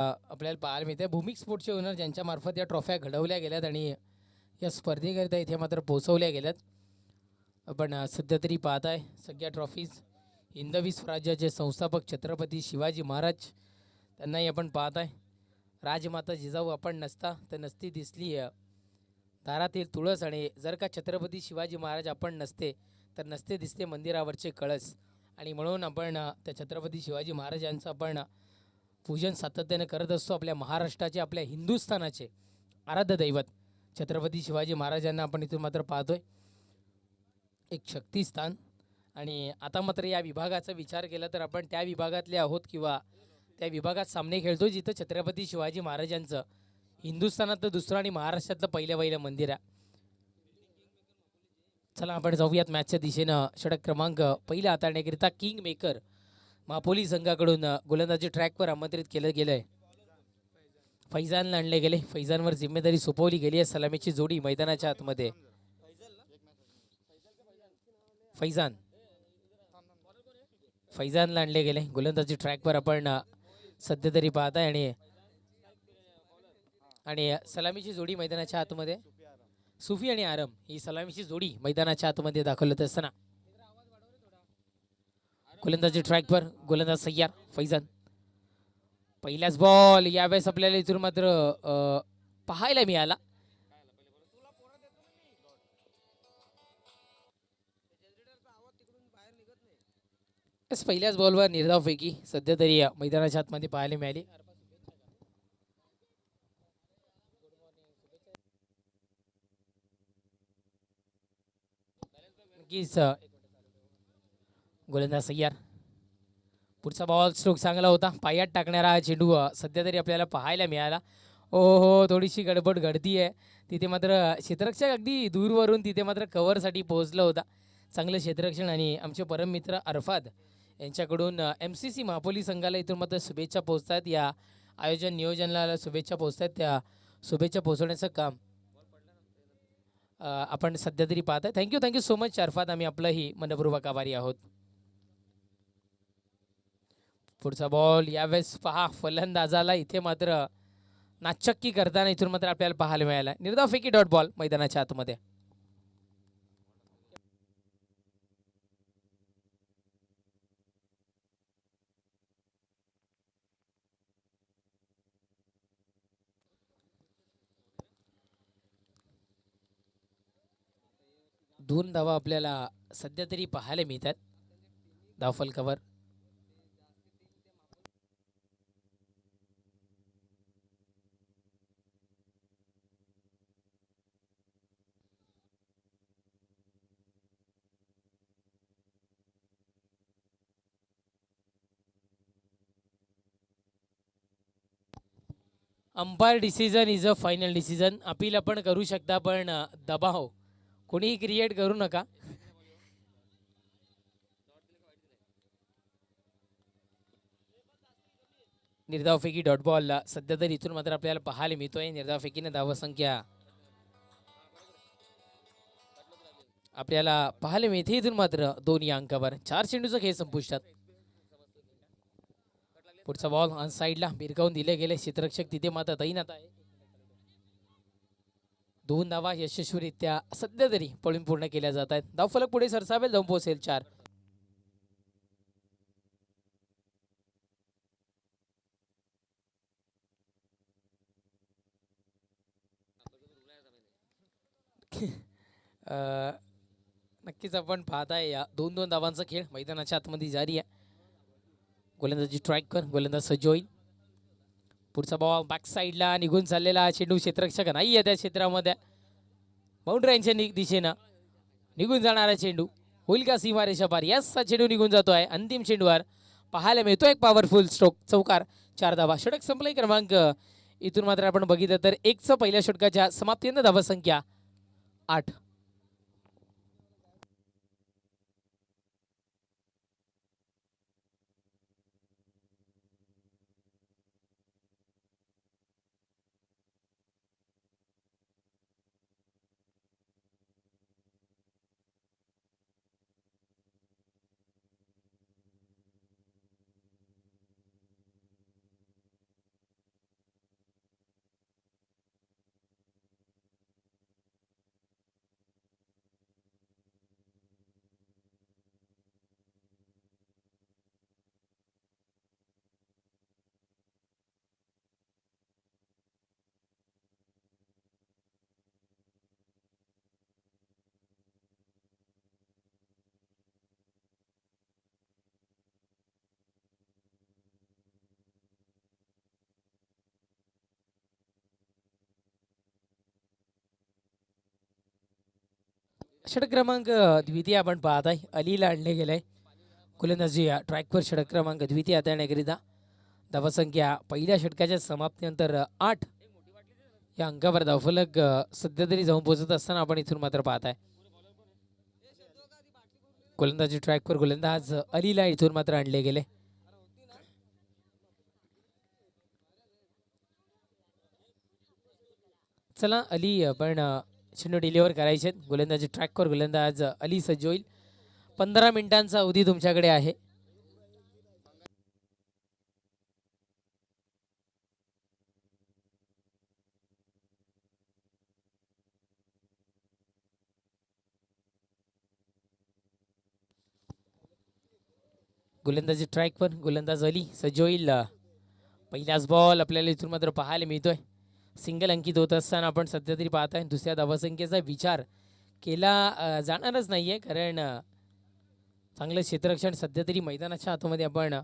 आपल्याला पाहायला मिळते भूमिक स्पोर्ट्सचे ओनर ज्यांच्या मार्फत या ट्रॉफ्या घडवल्या गेल्यात आणि या स्पर्धेकरिता इथे मात्र पोहोचवल्या गेल्यात. आपण सध्या तरी पाहताय सगळ्या ट्रॉफीज हिंदवी स्वराज्याचे संस्थापक छत्रपती शिवाजी महाराज त्यांनाही आपण पाहताय. राजमाता जिजाऊ आपण नसता तर नसती दिसली दारातील तुळस, आणि जर का छत्रपती शिवाजी महाराज आपण नसते तर नसते दिसते मंदिरावरचे कळस. आणि म्हणून आपण त्या छत्रपती शिवाजी महाराजांचं आपण पूजन सातत्याने करत असतो. आपल्या महाराष्ट्राचे, आपल्या हिंदुस्थानाचे आराध्य दैवत छत्रपती शिवाजी महाराजांना आपण इथून मात्र पाहतोय एक शक्तिस्थान. आणि आता मात्र या विभागाचा विचार केला तर आपण त्या विभागातले आहोत किंवा त्या विभागात सामने खेळतो जिथं छत्रपती शिवाजी महाराजांचं हिंदुस्थानातलं दुसरं आणि महाराष्ट्रातलं पहिलं मंदिर आहे. चला आपण जाऊयात मॅचच्या दिशेनं. षटक क्रमांक पहिला हाताळण्याकरिता किंग मेकर मापोली संघाकडून गोलंदाजी ट्रॅकवर आमंत्रित केलं गेलं आहे. फैजानला आणले गेले. फैजानवर जिम्मेदारी सोपवली गेली आहे. सलामीची जोडी मैदानाच्या आतमध्ये. फैजानला आणले गेले. गोलंदाजी ट्रॅकवर आपण सध्या तरी पाहताय आणि सलामीची जोडी मैदानाच्या आतमध्ये. सुफी आणि आरम ही सलामीची जोडी मैदानाच्या आतमध्ये दाखवत असताना गोलंदाजी ट्रॅकवर गोलंदाज सय्यार फैजान. पहिलाच बॉल यावेळेस आपल्याला इथून मात्र पाहायला मिळाला. पहिल्याच बॉलवर निर्धावपैकी सध्या तरी मैदानाच्या आतमध्ये पाहायला मिळाली. नक्कीच गोलंदाज सय्यार. पुढचा बॉल स्ट्रोक चांगला होता. पायात टाकणारा हा चेंडू सध्या तरी आपल्याला पाहायला मिळाला. हो, थोडीशी गडबड घडती आहे तिथे मात्र. क्षेत्ररक्षक अगदी दूरवरून तिथे मात्र कव्हरसाठी पोहोचला होता. चांगलं क्षेत्ररक्षण. आणि आमचे परममित्र अरफाद यांच्याकडून MCC मापोली संघाला इथून मात्र शुभेच्छा पोहोचतात. या आयोजन नियोजनाला शुभेच्छा पोहोचतात. त्या शुभेच्छा पोहोचवण्याचं काम आपण सध्या तरी पाहताय. Thank you so much Arfad. आम्ही आपलंही मनपूर्वक आभारी आहोत. पुढचा बॉल यावेळेस पहा फलंदाजाला इथे मात्र नाचक्की करताना इथून मात्र आपल्याला पाहायला मिळाला. निर्धावफेकी डॉट बॉल मैदानाच्या आतमध्ये. दोन धावा आपल्याला सध्या तरी पाहायला मिळतात धावफलकावर. Umpire decision is a final decision. Appeal आपण करू शकता पण दबाव कोणीही क्रिएट करू नका. निर्धावफेकी डॉट बॉल सध्या तर इथून मात्र आपल्याला पाहायला मिळतोय. निर्धावफेकीने धावसंख्या आपल्याला पाहायला मिळते इथून मात्र 2 या अंकावर. 4 चेंडूचा खेळ संपुष्टात. पुढचा बॉल ऑन साईडला भिरकावून दिले गेले. क्षेत्ररक्षक तिथे मात्र तैनात आहे. 2 धावा यशस्वीरित्या सध्या तरी पळून पूर्ण केल्या जात आहेत. धावफलक पुढे सरसावेल, जाऊन पोहोचेल 4. नक्कीच आपण पाहताय या 2-2 धावांचा खेळ मैदानाच्या आतमध्ये जारी आहे. गोलंदाजी स्ट्राईक कर गोलंदाज सज्ज होईल. पुढचा बॉल बॅक साईडला निघून चाललेला चेंडू. क्षेत्ररक्षक नाही आहे त्या क्षेत्रामध्ये. बाउंड्रीच्या दिशेनं निघून जाणारा चेंडू होईल का सीमारेषा पार? याच चेंडू निघून जातो आहे. अंतिम चेंडूवर पाहायला मिळतो एक पॉवरफुल स्ट्रोक. चौकार. 4 धावा. षटक संपलाय क्रमांक इथून मात्र आपण बघितलं तर 1चं पहिल्या षटकाच्या समाप्तीनं धावा संख्या 8. षटक क्रमांक द्वितीय आपण पाहत आहे. अलीला आणले गेले. गोलंदाजी ट्रॅकवर षटक क्रमांक द्वितीय हाताळण्याकरिता धावसंख्या पहिल्या षटकाच्या समाप्तीनंतर 8 या अंकावर धावफलक सध्या तरी जाऊन पोहोचत असताना आपण इथून मात्र पाहत आहे. गोलंदाजी ट्रॅकवर गोलंदाज अलीला इथून मात्र आणले गेले. चला अली आपण चेंडू डिलिव्हर करायचे. गोलंदाजी ट्रॅकवर गोलंदाज अली सज्ज होईल. 15 मिनिटांचा अवधी तुमच्याकडे आहे. गोलंदाजी ट्रॅकवर गोलंदाज अली सज्ज होईल. पहिलाच बॉल आपल्याला इथून मात्र पाहायला मिळतोय. सिंगल अंकित होत असताना आपण सध्या तरी पाहत आहे. दुसऱ्या धावसंख्येचा विचार केला जाणारच नाहीये, कारण चांगलं क्षेत्ररक्षण सध्या तरी मैदानाच्या आतमध्ये आपण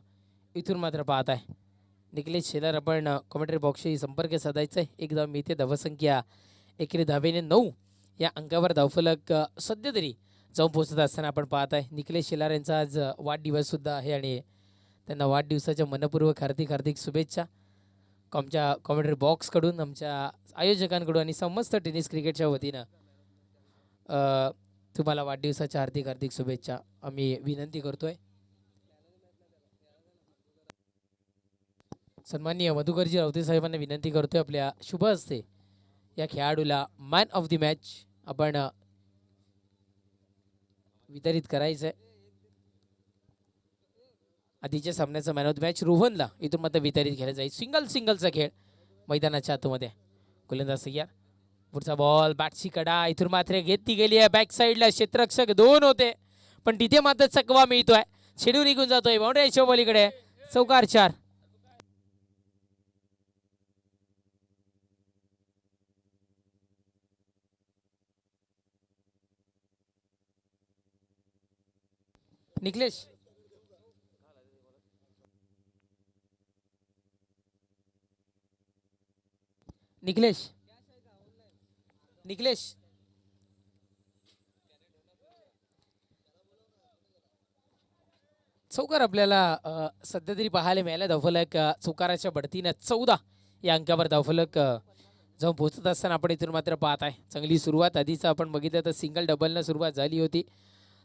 इथून मात्र पाहत आहे. निखिलेश शेलार आपण कॉमेंट्री बॉक्सशी संपर्क साधायचा आहे. एक धाव मिळते. धावसंख्या एकेरी धावेने 9 या अंकावर धावफलक सध्या तरी जाऊन पोहोचत असताना आपण पाहत आहे. निखिलेश शेलार यांचा आज वाढदिवस सुद्धा आहे आणि त्यांना वाढदिवसाच्या मनपूर्वक हार्दिक हार्दिक शुभेच्छा आमच्या कॉमेंट्री बॉक्सकडून, आमच्या आयोजकांकडून आणि समस्त टेनिस क्रिकेटच्या वतीनं तुम्हाला वाढदिवसाच्या हार्दिक हार्दिक शुभेच्छा आम्ही विनंती करतोय. सन्माननीय मधुकरजी रावते साहेबांना विनंती करतोय आपल्या शुभ हस्ते या खेळाडूला मॅन ऑफ द मॅच आपण वितरित करायचं आहे. आधीच्या सामन्याचा मॅन ऑफ द मॅच रोहनला इथून मात्र वितरित केला जाईल. सिंगलचा खेळ मैदानाच्या आतमध्ये. गोलंदाज सय्यार. पुढचा बॉल बॅटची कडा इथून मात्र घेतली गेली आहे. बॅक साईडला क्षेत्ररक्षक 2 होते, पण तिथे मात्र चकवा मिळतोय. चेंडू निघून जातोय बाउंड्रीच्या पलीकडे. चौकार 4. निखिलेश निखिलेश निखिलेश चौकार आपल्याला सध्या तरी पाहायला मिळालं. धावफलक चौकाराच्या बढतीनं 14 या अंकावर धावफलक जाऊन पोहोचत असताना आपण इथून मात्र पाहत आहे. चांगली सुरुवात आधीच आपण बघितलं तर सिंगल डबलनं सुरुवात झाली होती.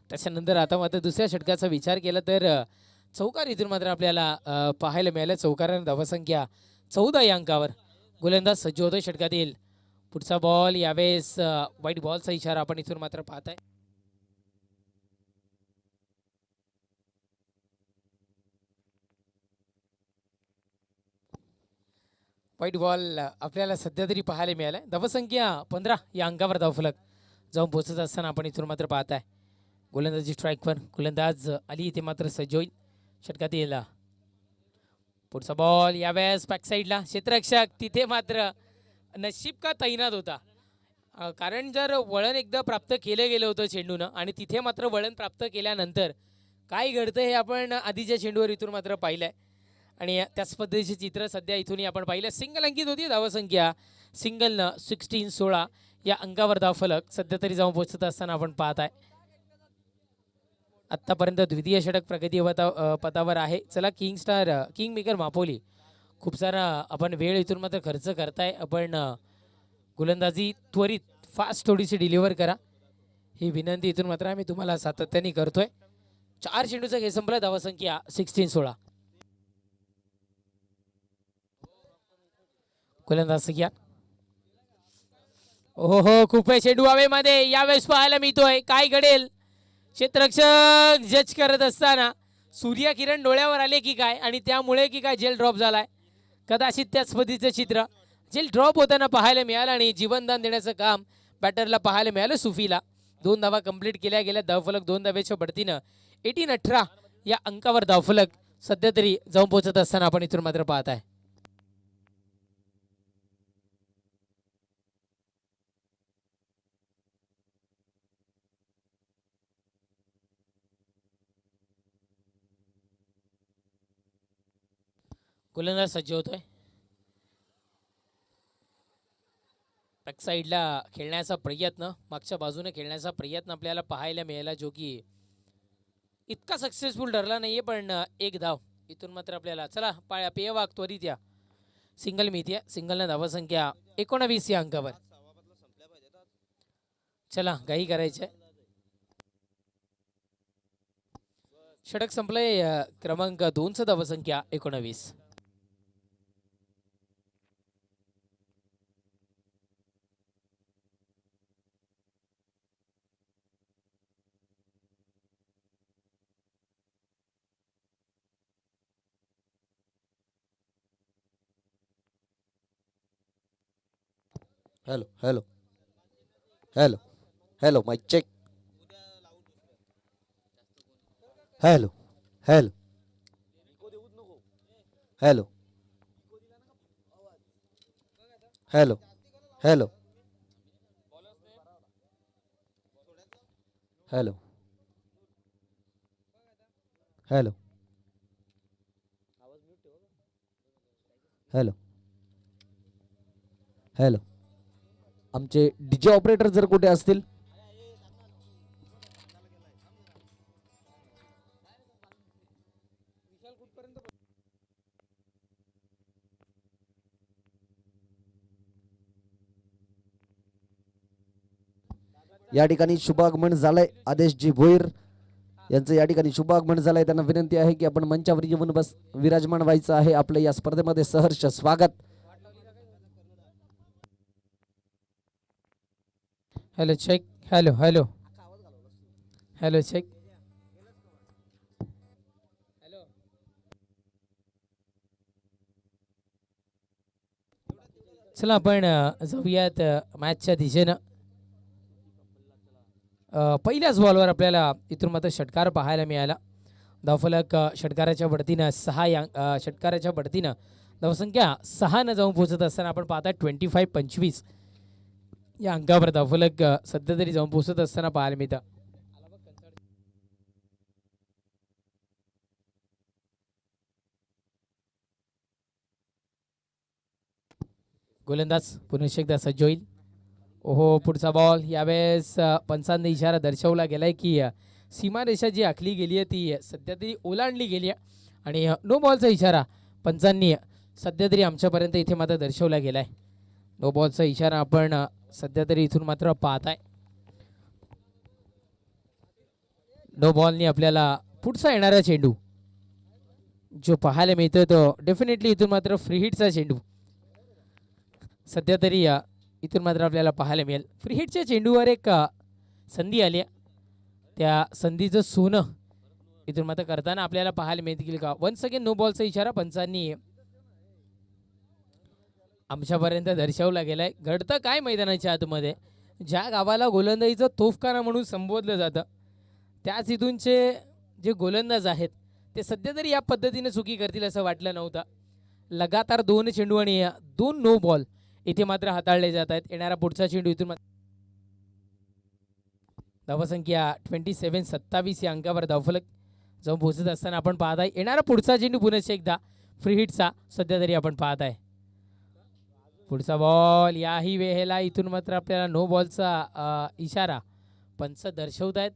त्याच्यानंतर आता मात्र दुसऱ्या षटकाचा विचार केला तर चौकार इथून मात्र आपल्याला पाहायला मिळालं. चौकारानं धावसंख्या 14 या अंकावर. गोलंदाज सज्ज होतोय षटकातील. पुढचा बॉल यावेळेस वाईट बॉलचा इशारा आपण इथून मात्र पाहत आहे. वाईट बॉल आपल्याला सध्या तरी पाहायला मिळाला. धावसंख्या 15 या अंकावर धावफलक जाऊन पोहोचत असताना आपण इथून मात्र पाहत आहे. गोलंदाजी स्ट्राईकवर गोलंदाज अली इथे मात्र सज्ज होईल. षटकातील पुढचा बॉल यावेळेस बॅक साईडला. क्षेत्ररक्षक तिथे मात्र नशीब का तैनात होता, कारण जर वळण एकदा प्राप्त केलं गेलं होतं चेंडूनं आणि तिथे मात्र वळण प्राप्त केल्यानंतर काय घडतं हे आपण आधीच्या चेंडूवर इथून मात्र पाहिलं आहे. आणि त्याच पद्धतीचे चित्र सध्या इथूनही आपण पाहिलं. सिंगल अंकित होती धावसंख्या. सिंगलनं 16 या अंकावर धावफलक सध्या तरी जाऊन पोहोचत असताना आपण पाहत आहे. आत्तापर्यंत द्वितीय षटक प्रगती पथावर आहे. चला किंग मेकर मापोली खूप सारा आपण वेळ इथून मात्र खर्च करताय. आपण गोलंदाजी त्वरित फास्ट थोडीशी डिलिव्हर करा ही विनंती इथून मात्र आम्ही तुम्हाला सातत्याने करतोय. 4 चेंडूचा खेळ संपला. धावसंख्या 16. गोलंदाज सय्यार. हो खूप चेंडू हवेमध्ये यावेळेस पाहायला मिळतोय. काय घडेल क्षेत्ररक्षक जज करत असताना सूर्यकिरण डोळ्यावर आले की काय आणि त्यामुळे की काय जेल ड्रॉप झालाय. कदाचित त्याच पद्धतीचं चित्र जेल ड्रॉप होताना पाहायला मिळालं आणि जीवनदान देण्याचं काम बॅटरला पाहायला मिळालं. सुफीला 2 धावा कंप्लीट केल्या गेल्या. धावफलक 2 धावेच्या बढतीनं 18 या अंकावर धावफलक सध्या तरी जाऊन पोहोचत असताना आपण इथून मात्र पाहत आहे. गोलंदाज सज्ज होतोय. बॅक साईडला खेळण्याचा प्रयत्न, मागच्या बाजूने खेळण्याचा प्रयत्न आपल्याला पाहायला मिळाला, जो की इतका सक्सेसफुल ठरला नाहीये. पण एक धाव इथून मात्र आपल्याला, चला पेय वाघ त्वरित या. सिंगल मिळते, सिंगलनं धावसंख्या 19 या अंकावर. चला काही करायचंय. षटक संपलंय. क्रमांक 2चं धावसंख्या 19. Hello hello hello hello mike check. Hello hello hello hello hello hello hello hello hello. आमचे डीजे ऑपरेटर जर कुठे असतील. या ठिकाणी शुभागमन झालंय. आदेशजी भोईर यांचं या ठिकाणी शुभागमन झालंय. त्यांना विनंती आहे की आपण मंचावर येऊन बस विराजमान व्हायचं आहे. आपल्या या स्पर्धेमध्ये सहर्ष स्वागत. Hello check. Hello hello hello check. चला आपण जाऊयात मॅचच्या दिशेनं. पहिल्याच बॉलवर आपल्याला इथून मात्र षटकार पाहायला मिळाला. धावफलक षटकाराच्या बढतीनं 6 या षटकाराच्या बढतीनं धावसंख्या 6 जाऊन पोहोचत असताना आपण पाहता 25-25 या अंकावर धावफलक सध्या तरी जाऊन पोहोचत असताना पाहायला मिळतं. गोलंदाज पुन्हा एकदा सज्ज होईल. ओहो, पुढचा बॉल यावेळेस पंचांनी इशारा दर्शवला गेलाय की सीमारेषा जी आखली गेली आहे ती सध्या तरी ओलांडली गेली आहे. आणि नो बॉलचा इशारा पंचांनी सध्या तरी आमच्यापर्यंत इथे मात्र दर्शवला गेलाय. नो बॉलचा इशारा आपण सध्या तरी इथून मात्र पाहताय. नो बॉलनी आपल्याला पुढचा येणारा चेंडू जो पाहायला मिळतोय तो डेफिनेटली इथून मात्र फ्री हिटचा चेंडू सध्या तरी इथून मात्र आपल्याला पाहायला मिळेल. फ्री हिटच्या चेंडूवर एक संधी आली, त्या संधीचं सोनं इथून मात्र करताना आपल्याला पाहायला मिळतील का. वन्स अगेन नो बॉलचा इशारा पंचांनी आमच्यापर्यंत दर्शवला गेलाय. घडतं काय मैदानाच्या आतमध्ये, ज्या गावाला गोलंदाजीचं तोफखाना म्हणून संबोधलं जातं त्याच इथूनचे जे गोलंदाज आहेत ते सध्या तरी या पद्धतीने चुकी करतील असं वाटलं नव्हतं. लगातार 2 चेंडू आणि 2 नो बॉल इथे मात्र हाताळले जात आहेत. येणारा पुढचा चेंडू इथून धावसंख्या 27-27 या अंकावर धावफलक जाऊन पोहोचत असताना आपण पाहताय. येणारा पुढचा चेंडू पुन्हा एकदा फ्री हिटचा सध्या तरी आपण पाहताय. पुढचा बॉल याही वेळेला इथून मात्र आपल्याला नो बॉलचा इशारा पंच दर्शवत आहेत.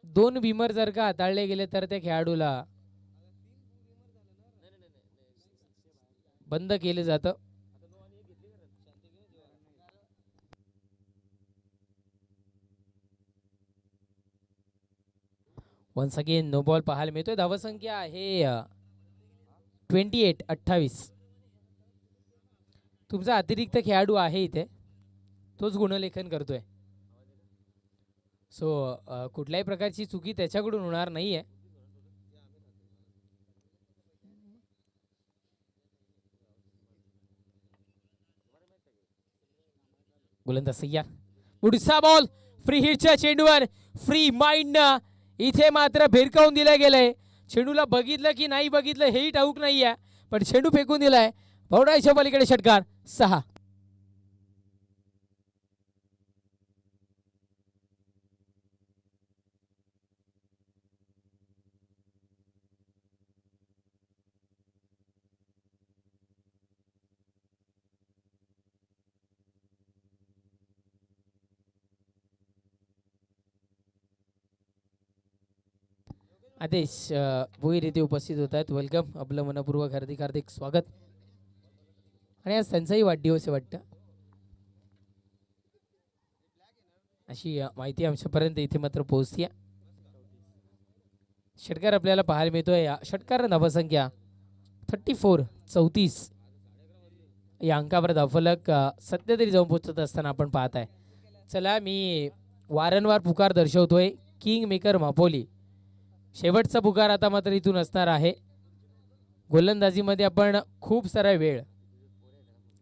दोन विमर जर का हाताळले गेले तर त्या खेळाडूला बंद केलं जातं. वन्स अगेन नो बॉल पाहायला मिळतोय. धावसंख्या आहे 28-28. तुमचा अतिरिक्त खेळाडू आहे इथे, तोच गुणलेखन करतोय. सो कुठल्याही प्रकारची चुकी त्याच्याकडून होणार नाहीये. गोलंदाज सय्या. पुढचा बॉल फ्री हिटच्या चेंडूवर फ्री माइंड इथे मात्र भिरकावून दिलं गेलंय. चेंडूला बघितलं की नाही बघितलं हेही ठाऊक नाहीये, पण चेंडू फेकून दिलाय. भवडाच्या पलीकडे षटकार 6. आदेश भोईर येथे उपस्थित होत आहेत. वेलकम, आपलं मनपूर्वक हार्दिक हार्दिक स्वागत. आणि आज त्यांचाही वाढदिवस आहे वाटतं, अशी माहिती आमच्यापर्यंत इथे मात्र पोहोचते. षटकार आपल्याला पाहायला मिळतोय. षटकार धावसंख्या 34 या अंकावर धावफलक सध्या तरी जाऊन पोहोचत असताना आपण पाहत आहे. चला, मी वारंवार पुकार दर्शवतोय, किंग मेकर मापोली. शेवटचा पुकार आता मात्र इथून असणार आहे. गोलंदाजीमध्ये आपण खूप सारा वेळ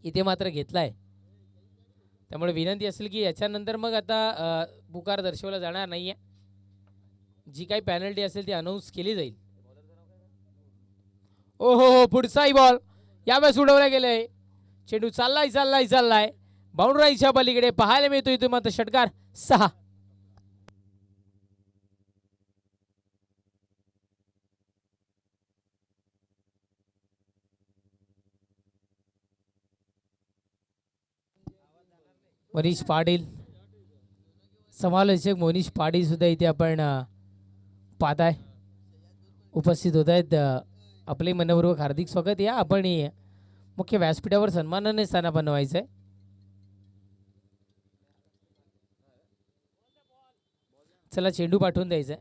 इथे मात्र घेतलाय, त्यामुळे विनंती असेल की याच्यानंतर मग आता पुकार दर्शवला जाणार नाहीये. जी काही पॅनल्टी असेल ती अनाऊन्स केली जाईल. ओ हो, पुढचाही बॉल यावेळेस उडवला गेलाय. चेंडू चाललाय बाउंड्रीच्या पलीकडे पाहायला मिळतो इथे मात्र षटकार 6. मनीष पाटील, समालोचक मनीष पाटील सुद्धा इथे आपण पाहताय उपस्थित होत आहेत. आपले मनपूर्वक हार्दिक स्वागत. या आपण मुख्य व्यासपीठावर सन्मानाने स्थानापन्न व्हायचंय. चला, चेंडू पाठवून द्यायचा.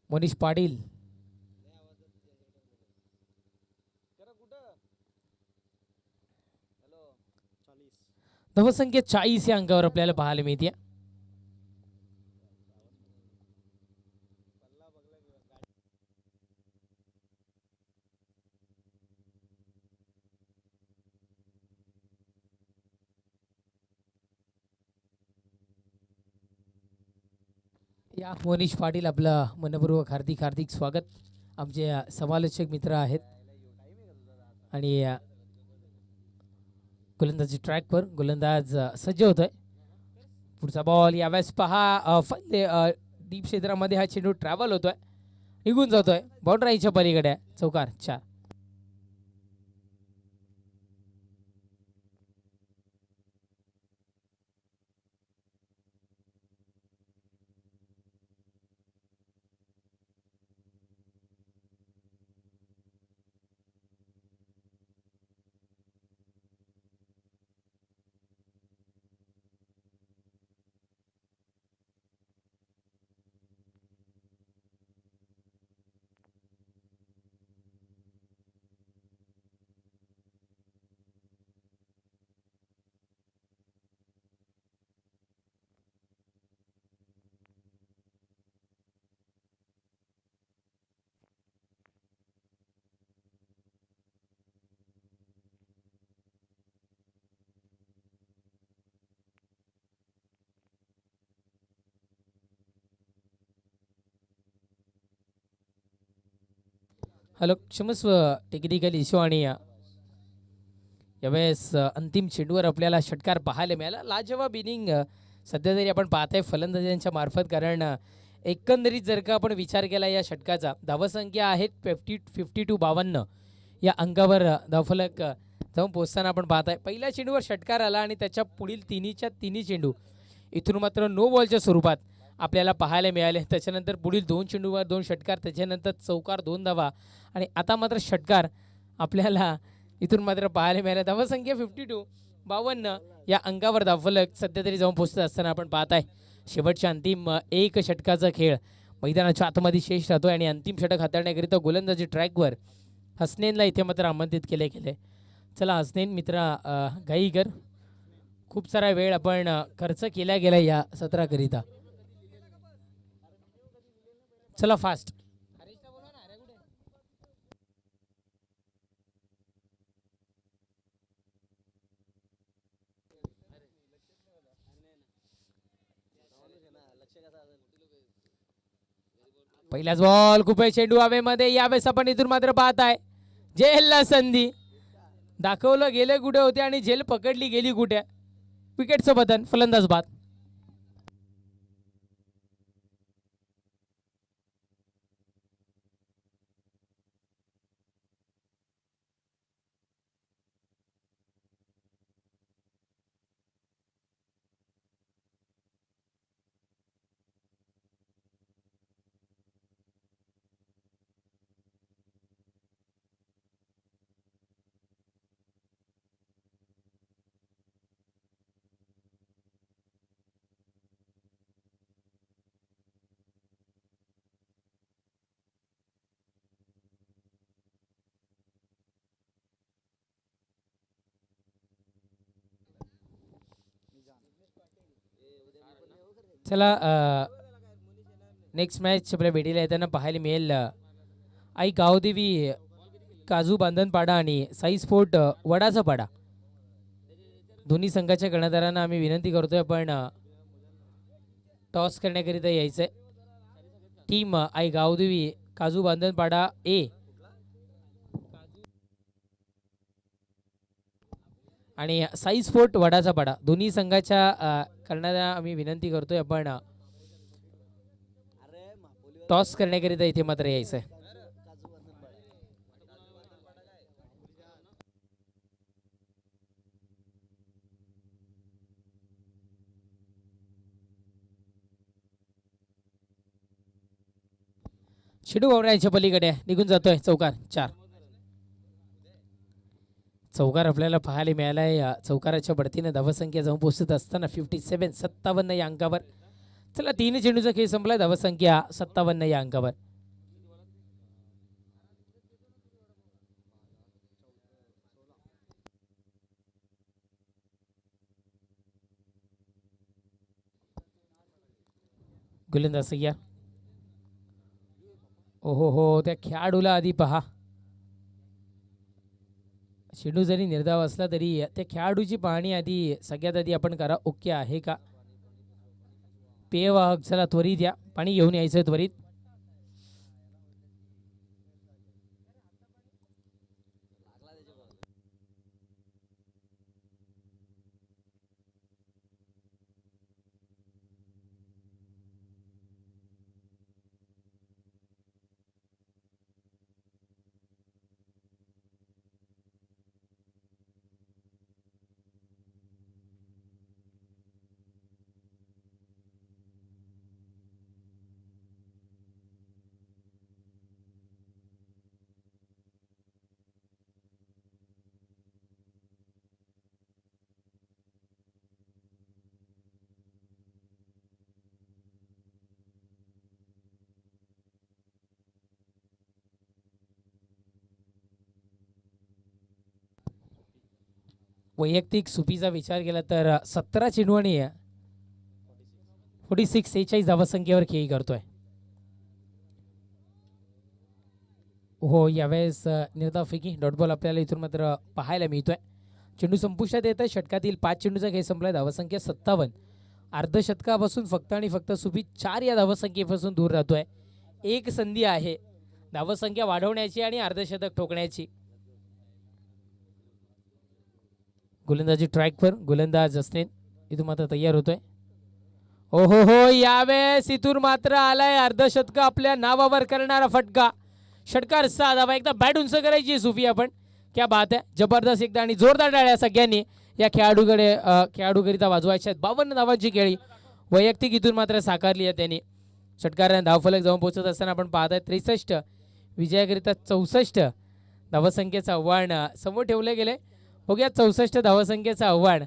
मनीष पाटील, धावसंख्या 40 या अंकावर आपल्याला पाहायला मिळते. या मनीष पाटील, आपलं मनपूर्वक हार्दिक हार्दिक स्वागत. आमचे समालोचक मित्र आहेत. आणि गोलंदाजी ट्रॅकवर गोलंदाज सज्ज होतोय. पुढचा बॉल यावेळेस पहा, डीप क्षेत्रामध्ये हा चेंडू ट्रॅव्हल होतोय, निघून जातोय बाउंड्रीच्या पलीकडे. चौकार 4. हॅलो, क्षमस्व, टेक्निकल इश्यू. आणि यावेळेस अंतिम चेंडूवर आपल्याला षटकार पाहायला मिळाला. लाजवाब इनिंग सध्या तरी आपण पाहताय फलंदाजांच्या मार्फत. कारण एकंदरीत जर का आपण विचार केला या षटकाचा, धावसंख्या आहेत 52 या अंकावर धावफलक जाऊन पोहोचताना आपण पाहताय. पहिल्या चेंडूवर षटकार आला आणि त्याच्या पुढील तिन्ही चेंडू इथून मात्र नो बॉलच्या स्वरूपात आपल्याला पाहायला मिळाले. त्याच्यानंतर पुढील 2 चेंडूवर 2 षटकार, त्याच्यानंतर चौकार 2 धावा, आणि आता मात्र षटकार आपल्याला इथून मात्र पाहायला मिळालं. धावसंख्या 52 या अंकावर धावफलक सध्या तरी जाऊन पोहोचत असताना आपण पाहताय. शेवटच्या अंतिम एक षटकाचा खेळ मैदानाच्या आतमध्ये शेष राहतोय. आणि अंतिम षटक हाताळण्याकरिता गोलंदाजी ट्रॅकवर हसनेनला इथे मात्र आमंत्रित केले गेले. चला हसनेन मित्रा, घाई कर. खूप सारा वेळ आपण खर्च केला गेला या सत्राकरिता. चला फास्ट. पहिलाच बॉल खूप आहे, चेंडू हवेमध्ये. यावेळेस आपण इथून मात्र पाहत आहे झेलला संधी. दाखवलं गेले कुठे होते आणि झेल पकडली गेली कुठे. विकेटचं बदन, फलंदाज बाद. चला नेक्स्ट मॅच आपल्या भेटीला येताना पाहायला मिळेल आई गावदेवी काजू बांधणपाडा आणि साई स्पोर्ट वडाचा पाडा. दोन्ही संघाच्या कर्णधारांना आम्ही विनंती करतोय पण टॉस करण्याकरिता यायचंय. टीम आई गावदेवी काजू बांधणपाडा ए आणि साई स्पोर्ट वडाचा पाडा, दोन्ही संघाच्या कर्णधारांना आम्ही विनंती करतोय आपण टॉस करण्याकरिता इथे मात्र यायचंय. शेडू वावरायच्या पलीकडे निघून जातोय चौकार 4. चौकार आपल्याला पाहायला मिळालाय. चौकाराच्या बढतीने धावसंख्या जाऊन पोहोचत असताना 57 या अंकावर. चला 3 चेंडूचा खेळ संपला, धावसंख्या 57 या अंकावर. गोलंदाज या ओहो हो, त्या खेळाडूला आधी पहा. चेंडू जरी निर्धाव असला तरी त्या खेळाडूची पाहणी आधी सगळ्यात आधी आपण करा. ओके आहे का पेयवाहक, चला त्वरित या, पाणी घेऊन यायचं त्वरित. वैयक्तिक सुपीचा विचार केला तर 17 चेंडू आणि 46 धावसंख्येवर खेळी करतोय. हो, यावेळेस निर्धाव फेकी डॉट बॉल आपल्याला इथून मात्र पाहायला मिळतोय. चेंडू संपुष्टात येत आहे. षटकातील 5 चेंडूचा खेळ संपलाय, धावसंख्या 57. अर्धशतकापासून फक्त आणि फक्त सुपी 4 या धावसंख्येपासून दूर राहतोय. एक संधी आहे धावसंख्या वाढवण्याची आणि अर्धशतक ठोकण्याची. गोलंदाजी ट्रॅकवर, गोलंदाज असलेन इथून मात्र तयार होतोय. ओहो हो, यावेळेस इथून मात्र आलाय अर्धशतक आपल्या नावावर करणारा फटका. षटकार 6 धावा. एकदा बॅट उंच करायची सुफी आपण. क्या बात आहे, जबरदस्त एकदा आणि जोरदार टाळ्या सगळ्यांनी या खेळाडूकरिता वाजवायच्या आहेत. 52 धावांची खेळी वैयक्तिक इथून मात्र साकारली आहे त्यांनी. षटकाराने धावफलक जाऊन पोहोचत असताना आपण पाहताय 63 विजयाकरिता 64 धावसंख्येचं आव्हान समोर ठेवले गेले. बघूया 64 धावसंख्येचं आव्हान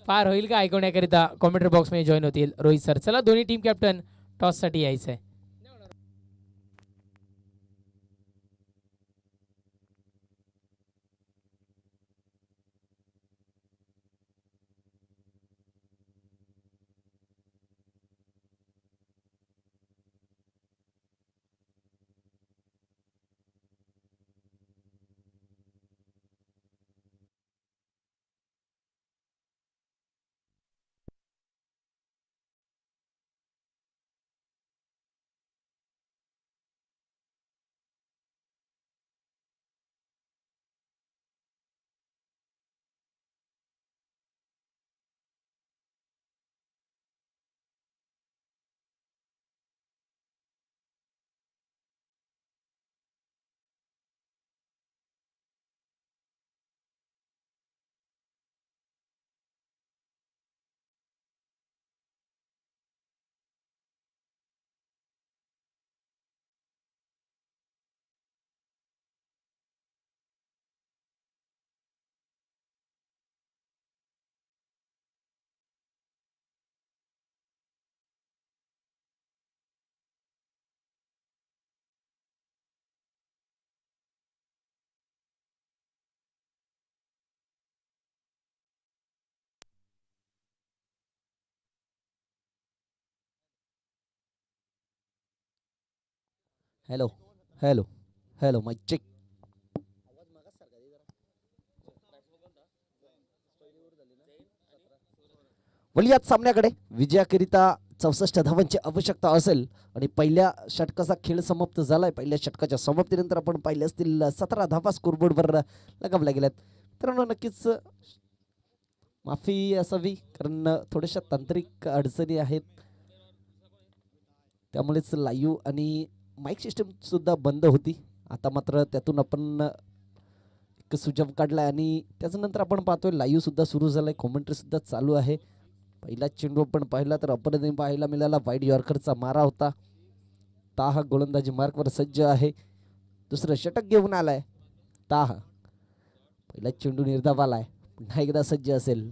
पार होईल का ऐकवण्याकरिता कॉमेंट्री बॉक्समध्ये जॉईन होतील रोहित सर. चला दोन्ही टीम कॅप्टन टॉससाठी यायचं आहे. Hello hello hello mike check. वळूयात सामन्याकडे. विजयाकरिता 64 धावांची आवश्यकता असेल आणि पहिल्या षटकाचा खेळ समाप्त झालाय. पहिल्या षटकाच्या समाप्तीनंतर आपण पाहिले असतील 17 धावा स्कोरबोर्डवर लगावल्या गेल्यात. मित्रांनो नक्कीच माफी असावी कारण थोड्याशा तांत्रिक अडचणी आहेत, त्यामुळेच लाईव्ह आणि माईक सिस्टम सुद्धा बंद होती. आता मात्र त्यातून आपण एक सुजम काढलाय आणि त्याच्यानंतर आपण पाहतोय लाईव्ह सुद्धा सुरू झालाय, कॉमेंट्री सुद्धा चालू आहे. पहिला चेंडू आपण पाहिला तर अप्रतिम पाहायला मिळाला. वाईड यॉर्करचा मारा होता. ताहा गोलंदाजी मार्कवर सज्ज आहे. दुसरं षटक घेऊन आलाय ताहा. पहिला चेंडू निर्धाव आलाय, पुन्हा एकदा सज्ज असेल.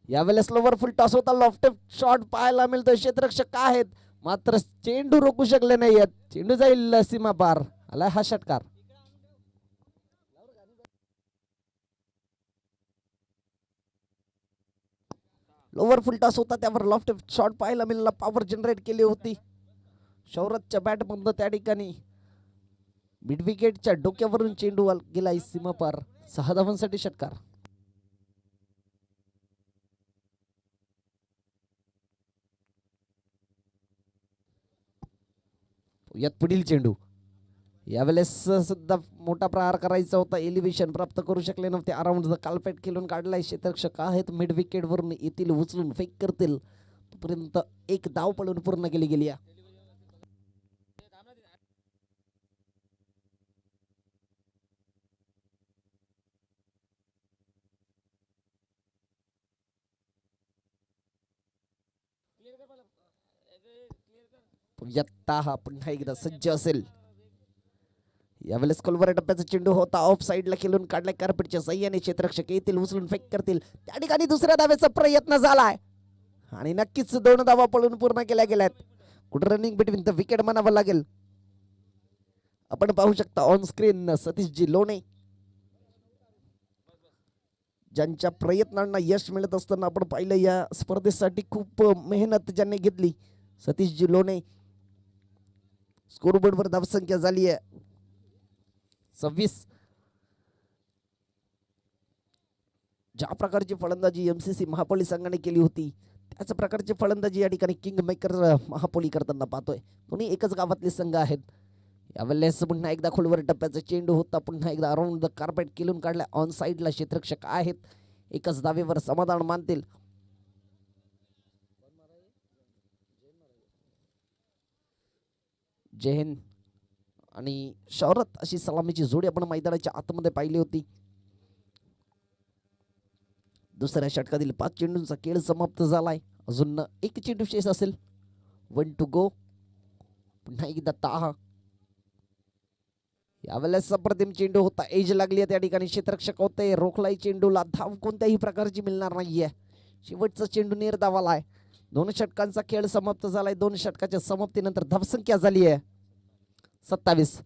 यावेळेस स्लोवर फुल टॉस होता. लॉफ्टेड शॉट पाहायला मिळतोय. क्षेत्ररक्षक आहेत मात्र चेंडू रोखू शकले नाहीयेत. चेंडू जाईल सीमा पार. आलाय हा षटकार. लोवर फुल टॉस होता, त्यावर लॉफ्ट शॉट पाहायला मिळाला. पॉवर जनरेट केली होती शौरतच्या बॅटमधून. त्या ठिकाणी मिड विकेटच्या डोक्यावरून चेंडू गेलाय सीमा पार. 6 धावांसाठी षटकार. यात पुढील चेंडू. यावेळेस सुद्धा मोठा प्रहार करायचा होता. एलिव्हेशन प्राप्त करू शकले नव्हते. अराउंड द कालपेट खेळून काढलाय. क्षेत्ररक्षक आहेत मिड विकेट वरून येतील, उचलून फेक करतील. तोपर्यंत एक धाव पळून पूर्ण केली गेली. हा पुन्हा एकदा सज्ज असेल. यावेळेस कोलवर टप्प्याचा चेंडू होता. ऑफ साईडला खेळून काढलाय. कार्पेटच्या सह्याने क्षेत्ररक्षक येतील, उचलून फेक करतील. त्या ठिकाणी दुसऱ्या धावेचा प्रयत्न झालाय आणि नक्कीच 2 धावा पळून पूर्ण केल्या गेल्यात. Good running between the wicket म्हणावं लागेल. आपण पाहू शकता ऑन स्क्रीन सतीशजी लोणे, ज्यांच्या प्रयत्नांना यश मिळत असताना आपण पाहिलं. या स्पर्धेसाठी खूप मेहनत ज्यांनी घेतली. सतीशजी लोणे. स्कोरबोर्डवर धावसंख्या झाली आहे 26. ज्या प्रकारची फलंदाजी एमसीसी महापोली संघाने केली होती त्याच प्रकारची फलंदाजी या ठिकाणी किंग मेकर महापोली करताना पाहतोय. दोन्ही एकच गावातले संघ आहेत. यावेळेस पुन्हा एकदा खोलवर टप्प्याचा चेंडू होता. पुन्हा एकदा अराउंड द कार्पेट केलून काढला. ऑन साईडला क्षेत्ररक्षक आहेत. एकच धावेवर समाधान मानतील. जय हिंद आणि शौरत अशी सलामीची जोडी आपण मैदानाच्या आतमध्ये पाहिली होती. दुसऱ्या षटकातील 5 चेंडूंचा खेळ समाप्त झालाय. अजून एक चेंडू शेष असेल. 1 टू गो. पुन्हा एकदा ताहा. यावेळेस अप्रतिम चेंडू होता. एज लागली आहे त्या ठिकाणी. क्षेत्ररक्षक होते, रोखलाय चेंडूला. धाव कोणत्याही प्रकारची मिळणार नाहीये. शेवटचा चेंडू निर्धाव आलाय. 2 षटकांचा खेळ समाप्त झालाय. 2 षटकाच्या समाप्तीनंतर धावसंख्या झाली आहे 27.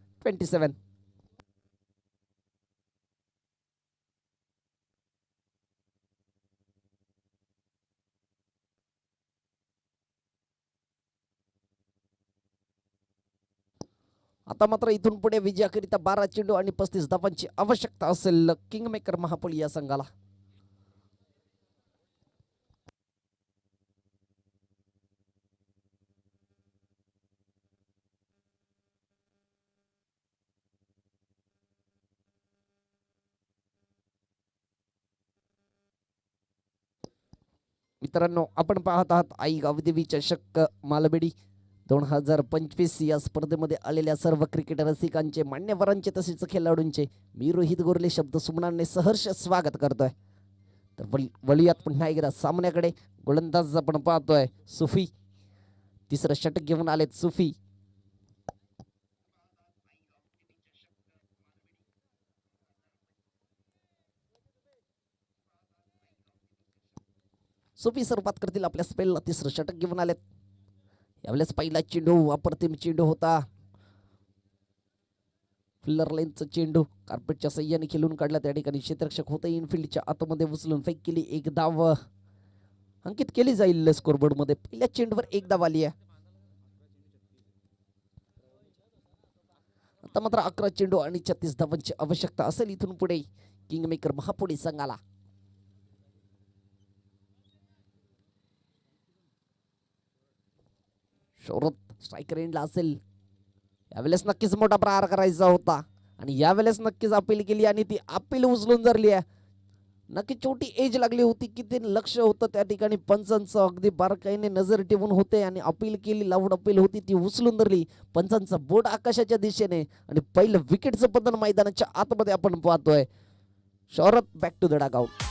आता मात्र इथून पुढे विजयाकरिता 12 चेंडू आणि 35 धावांची आवश्यकता असेल किंग मेकर महापोली या संघाला. मित्रांनो आपण पाहत आहात आई गावदेवी चषक मालबेडी 2025 या स्पर्धेमध्ये आलेल्या सर्व क्रिकेट रसिकांचे, मान्यवरांचे तसेच खेळाडूंचे मी रोहित गोरले शब्द सुमनाने सहर्ष स्वागत करतोय. तर वळूयात पुन्हा एकदा सामन्याकडे. गोलंदाज आपण पाहतोय सुफी. तिसरं षटक घेऊन आलेत सुफी. सुफी सुरुवात करतील आपल्या स्पेलला. तिसरं षटक घेऊन आलेत. यावेळेस पहिला चेंडू अप्रतिम चेंडू होता. फिल्डर लाईनचा चेंडू कार्पेटच्या सह्याने खेळून काढला. त्या ठिकाणी क्षेत्ररक्षक होते. इनफिल्डच्या आतमध्ये उचलून फेक केली. 1 धाव अंकित केली जाईल स्कोरबोर्ड मध्ये. पहिल्या चेंडूवर 1 धाव आली आहे. आता मात्र 11 चेंडू आणि 36 धावांची आवश्यकता असेल इथून पुढे किंगमेकर महापोली संघाला. शौरत स्ट्रायकर एंडला असेल. यावेळेस नक्कीच मोठा प्रहार करायचा होता आणि यावेळेस नक्कीच अपील केली आणि ती अपील उचलून धरली आहे. नक्की छोटी एज लागली होती की ते लक्ष होतं त्या ठिकाणी पंचांचं अगदी बारकाईने नजर ठेवून होते आणि अपील केली. लाऊड अपील होती ती उचलून धरली. पंचांचा बोट आकाशाच्या दिशेने आणि पहिलं विकेटचं पतन मैदानाच्या आतमध्ये आपण पाहतोय. शौरत बॅक टू द डगआउट.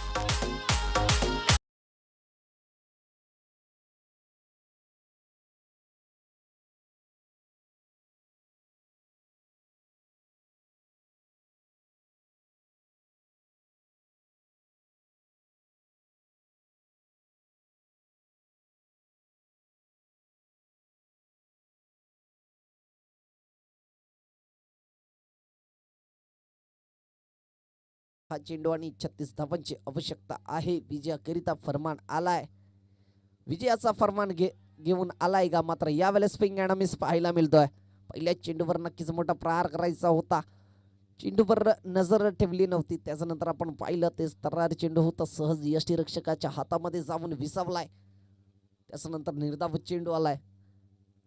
हा चेंडू आणि 36 धावांची आवश्यकता आहे विजयाकरिता. फरमान आलाय. विजयाचा फरमान घेऊन आलाय का? मात्र यावेळेस स्विंग अँड मिस पाहायला मिळतोय. पहिल्या चेंडूवर नक्कीच मोठा प्रहार करायचा होता. चेंडूवर नजर ठेवली नव्हती. त्याच्यानंतर आपण पाहिलं तेच तर्रार चेंडू होता. सहज यष्टीरक्षकाच्या हातामध्ये जाऊन विसावलाय. त्याच्यानंतर निर्धाव चेंडू आलाय.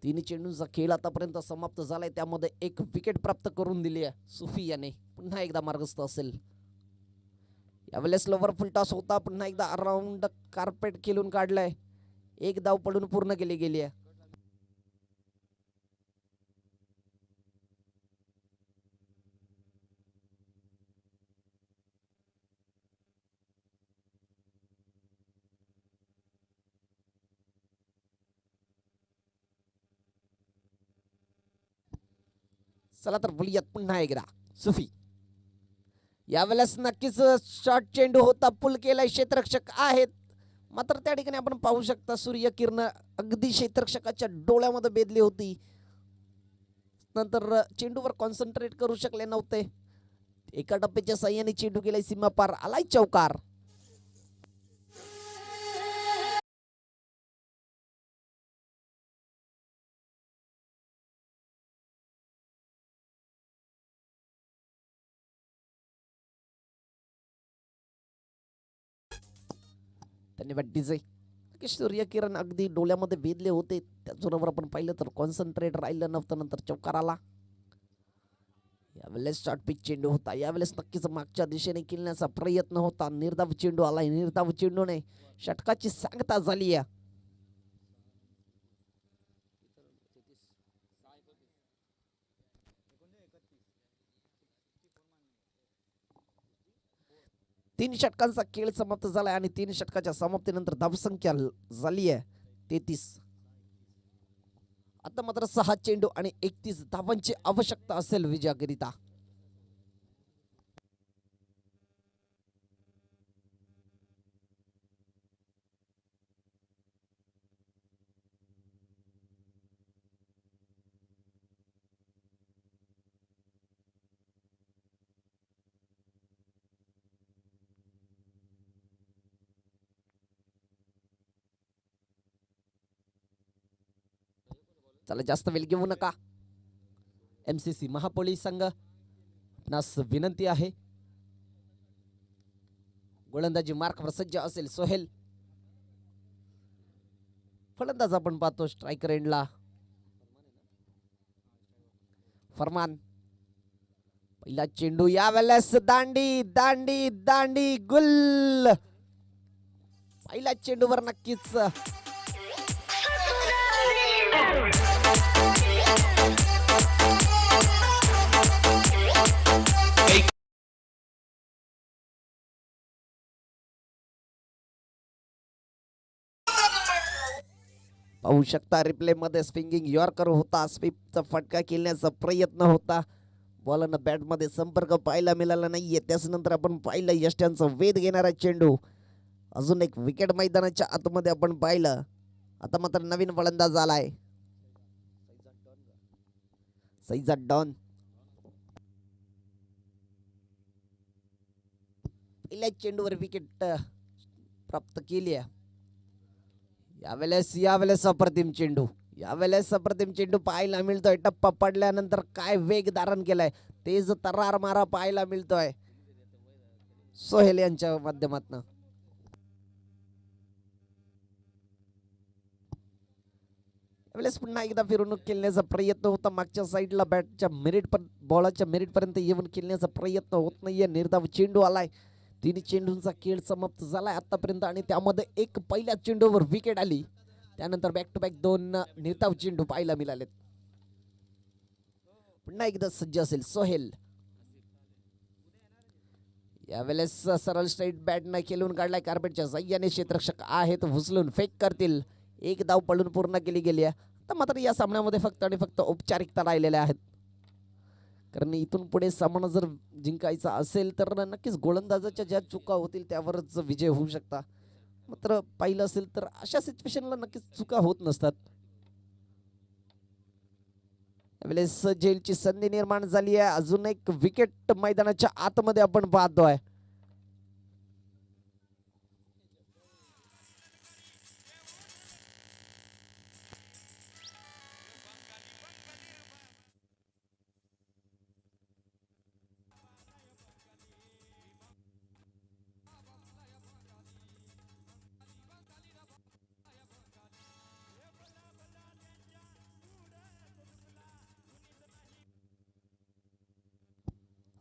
तिन्ही चेंडूंचा खेळ आतापर्यंत समाप्त झालाय. त्यामध्ये एक विकेट प्राप्त करून दिली आहे सुफी याने. पुन्हा एकदा मार्गस्थ असेल. यावेळेस लोवर फुल टॉस होता. पुन्हा एकदा अराउंड कार्पेट खेळून काढलाय. एक धाव पडून पूर्ण केली गेली आहे. चला तर बोलूयात पुन्हा एकदा सुफी. यावेळेस नक्कीच शॉर्ट चेंडू होता. पुल केलाय. क्षेत्ररक्षक आहेत मात्र त्या ठिकाणी आपण पाहू शकता सूर्यकिरण अगदी क्षेत्ररक्षकाच्या डोळ्यामध्ये बेदली होती. नंतर चेंडूवर कॉन्सन्ट्रेट करू शकले नव्हते. एका टप्प्याच्या साह्याने चेंडू गेलाय सीमा पार. आलाय चौकार. धन्यवाद डीजे. सूर्यकिरण अगदी डोळ्यामध्ये वेधले होते. त्याचबरोबर आपण पाहिलं तर कॉन्सन्ट्रेट राहिलं नव्हतं. नंतर चौकार आला. यावेळेस शॉर्ट पिच चेंडू होता. यावेळेस नक्कीच मागच्या दिशेने खेळण्याचा प्रयत्न होता. निर्धाव चेंडू आलाय. निर्धाव चेंडूने षटकाची सांगता झाली आहे. तीन षटकांचा खेळ समाप्त झालाय आणि 3 षटकाच्या समाप्तीनंतर धावसंख्या झाली आहे 33. आता मात्र 6 चेंडू आणि 31 धावांची आवश्यकता असेल विजयाकरिता. चला जास्त वेळ घेऊ नका. MCC महापोली संघ आपणास विनंती आहे. गोलंदाजी मार्कवर सज्ज असेल सोहेल. फलंदाज आपण पाहतो स्ट्रायकर एंडला फरमान. पहिला चेंडू यावेळेस दांडी दांडी दांडी गुल. पहिल्या चेंडूवर नक्कीच पाहू शकता रिप्ले मध्ये स्विंगिंग यॉर्कर होता. स्वीपचा फटका खेळण्याचा प्रयत्न होता. बॉलनं बॅट मध्ये संपर्क पाहायला मिळाला नाहीये. त्याच्यानंतर आपण पाहिलं यष्ट्यांचा वेध घेणारा चेंडू. अजून एक विकेट मैदानाच्या आतमध्ये आपण पाहिलं. आता मात्र नवीन फलंदाज आलाय सैजाद डॉन. पहिल्या चेंडूवर विकेट प्राप्त केली आहे. यावेळेस अप्रतिम चेंडू. यावेळेस अप्रतिम चेंडू पाहायला मिळतोय. टप्पा पडल्यानंतर काय वेग धारण केलाय, तेज तर्रार मारा पाहायला मिळतोय सोहेल यांच्या माध्यमातून. यावेळेस पुन्हा एकदा फिरवणूक खेळण्याचा प्रयत्न होता. मागच्या साईडला बॅटच्या मेरिट बॉलाच्या मेरिट पर्यंत येऊन खेळण्याचा प्रयत्न होत नाहीये. निर्धाव चेंडू आलाय. 3 चेंडूंचा खेळ समाप्त झालाय आतापर्यंत आणि त्यामध्ये एक पहिल्या चेंडूवर विकेट आली. त्यानंतर बॅक टू बॅक 2 निर्धाव चेंडू पाहायला मिळालेत. पुन्हा एकदा सज्ज असेल सोहेल. यावेळेस सरळ स्ट्रेट बॅट न खेळून काढलाय. कार्पेटच्या साह्याने क्षेत्ररक्षक आहेत, उचलून फेक करतील. एक धाव पळून पूर्ण केली गेली आहे. तर मात्र या सामन्यामध्ये फक्त आणि फक्त औपचारिकता राहिलेल्या आहेत, कारण इथून पुढे सामना जर जिंकायचा असेल तर नक्कीच गोलंदाजाच्या ज्या चुका होतील त्यावरच विजय होऊ शकता. मात्र पाहिलं असेल तर अशा सिच्युएशनला नक्कीच चुका होत नसतात. त्यावेळेस जेलची संधी निर्माण झाली आहे. अजून एक विकेट मैदानाच्या आतमध्ये आपण पाहतोय.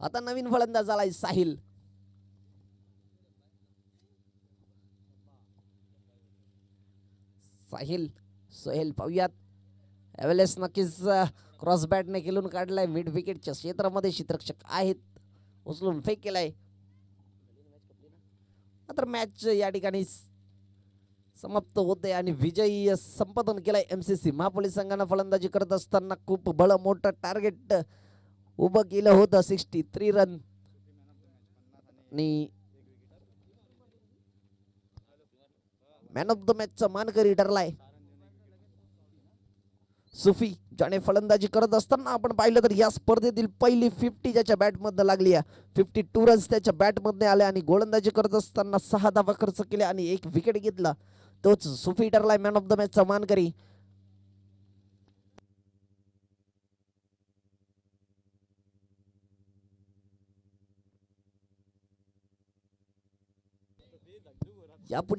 आता नवीन फलंदाज आलाय साहिल. सोहेल पाहूयात. यावेळेस नक्कीच क्रॉस बॅटने खेळून काढलाय. मिड विकेटच्या क्षेत्रामध्ये क्षेत्ररक्षक आहेत, उचलून फेक केलाय. मात्र मॅच या ठिकाणी समाप्त होते आणि विजयी संपादन केलाय MCC महापोलीस संघानं. फलंदाजी करत असताना खूप बळ मोठं टार्गेट उभं केलं होतं. 63 रन आणि मॅन ऑफ द मॅचचा मानकरी ठरलाय सुफी, ज्याने फलंदाजी करत असताना आपण पाहिलं तर या स्पर्धेतील पहिली 50 ज्याच्या बॅटमधनं लागली आहे. 52 रन्स त्याच्या बॅटमधने आले आणि गोलंदाजी करत असताना 6 धावा खर्च केल्या आणि 1 विकेट घेतला. तोच सुफी ठरलाय मॅन ऑफ द मॅचचा मानकरी. यापुढे